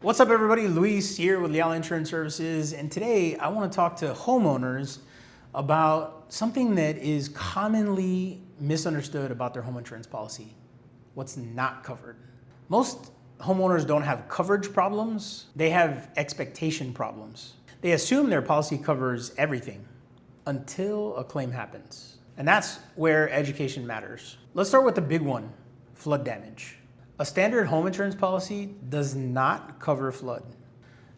What's up everybody, Luis here with Leal Insurance Services, and today I want to talk to homeowners about something that is commonly misunderstood about their home insurance policy: what's not covered. Most homeowners don't have coverage problems, they have expectation problems. They assume their policy covers everything until a claim happens. And that's where education matters. Let's start with the big one: flood damage. A standard home insurance policy does not cover flood.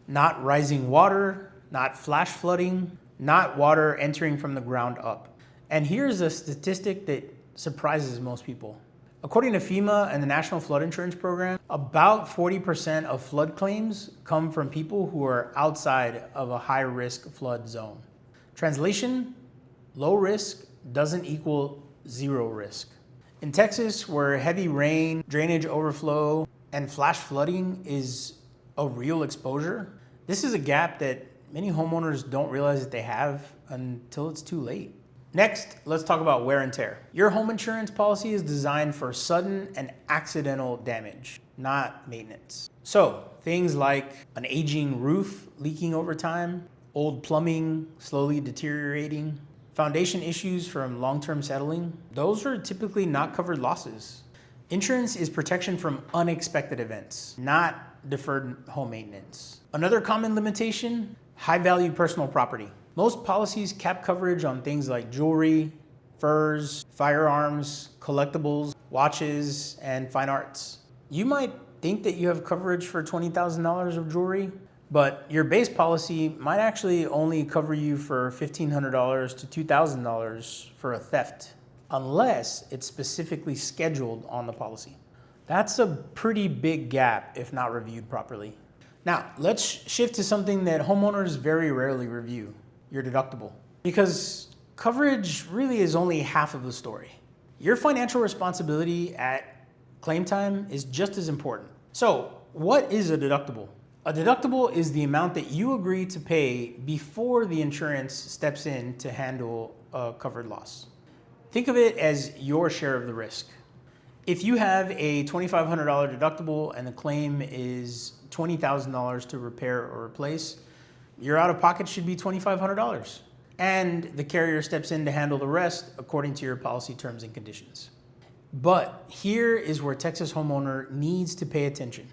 Not rising water, not flash flooding, not water entering from the ground up. And here's a statistic that surprises most people. According to FEMA and the National Flood Insurance Program, about 40% of flood claims come from people who are outside of a high-risk flood zone. Translation: low risk doesn't equal zero risk. In Texas, where heavy rain, drainage overflow, and flash flooding is a real exposure, this is a gap that many homeowners don't realize that they have until it's too late. Next, let's talk about wear and tear. Your home insurance policy is designed for sudden and accidental damage, not maintenance. So, things like an aging roof leaking over time, old plumbing slowly deteriorating, foundation issues from long-term settling, those are typically not covered losses. Insurance is protection from unexpected events, not deferred home maintenance. Another common limitation: high-value personal property. Most policies cap coverage on things like jewelry, furs, firearms, collectibles, watches, and fine arts. You might think that you have coverage for $20,000 of jewelry, but your base policy might actually only cover you for $1,500 to $2,000 for a theft, unless it's specifically scheduled on the policy. That's a pretty big gap if not reviewed properly. Now, let's shift to something that homeowners very rarely review: your deductible. Because coverage really is only half of the story. Your financial responsibility at claim time is just as important. So, what is a deductible? A deductible is the amount that you agree to pay before the insurance steps in to handle a covered loss. Think of it as your share of the risk. If you have a $2,500 deductible and the claim is $20,000 to repair or replace, your out-of-pocket should be $2,500. And the carrier steps in to handle the rest according to your policy terms and conditions. But here is where Texas homeowner needs to pay attention.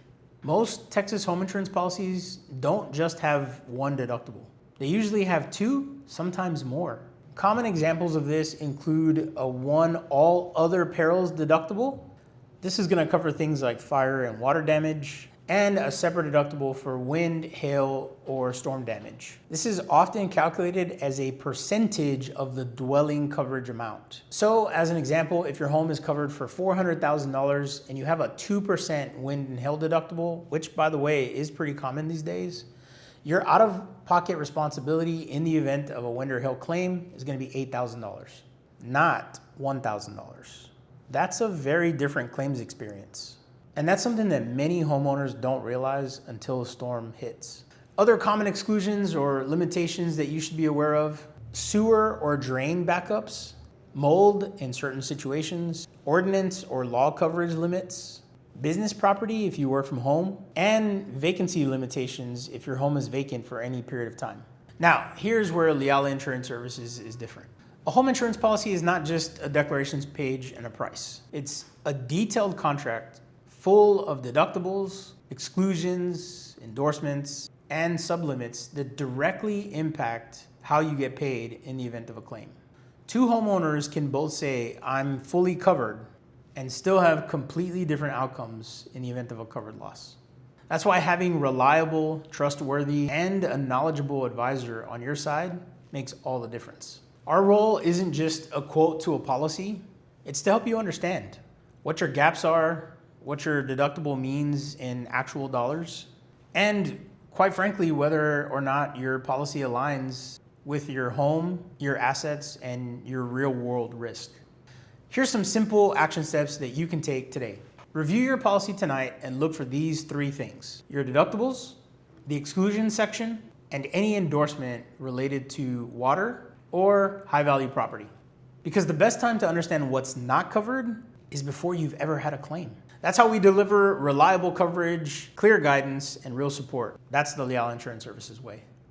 Most Texas home insurance policies don't just have one deductible. They usually have two, sometimes more. Common examples of this include a one all other perils deductible. This is going to cover things like fire and water damage, and a separate deductible for wind, hail, or storm damage. This is often calculated as a percentage of the dwelling coverage amount. So, as an example, if your home is covered for $400,000 and you have a 2% wind and hail deductible, which by the way is pretty common these days, your out-of-pocket responsibility in the event of a wind or hail claim is going to be $8,000, not $1,000. That's a very different claims experience. And that's something that many homeowners don't realize until a storm hits. Other common exclusions or limitations that you should be aware of: sewer or drain backups, mold in certain situations, ordinance or law coverage limits, business property if you work from home, and vacancy limitations if your home is vacant for any period of time. Now, here's where Leal Insurance Services is different. A home insurance policy is not just a declarations page and a price. It's a detailed contract full of deductibles, exclusions, endorsements, and sublimits that directly impact how you get paid in the event of a claim. Two homeowners can both say, "I'm fully covered," and still have completely different outcomes in the event of a covered loss. That's why having reliable, trustworthy, and a knowledgeable advisor on your side makes all the difference. Our role isn't just a quote to a policy, it's to help you understand what your gaps are, what your deductible means in actual dollars, and quite frankly, whether or not your policy aligns with your home, your assets, and your real world risk. Here's some simple action steps that you can take today. Review your policy tonight and look for these three things: your deductibles, the exclusion section, and any endorsement related to water or high-value property. Because the best time to understand what's not covered is before you've ever had a claim. That's how we deliver reliable coverage, clear guidance, and real support. That's the Leal Insurance Services way.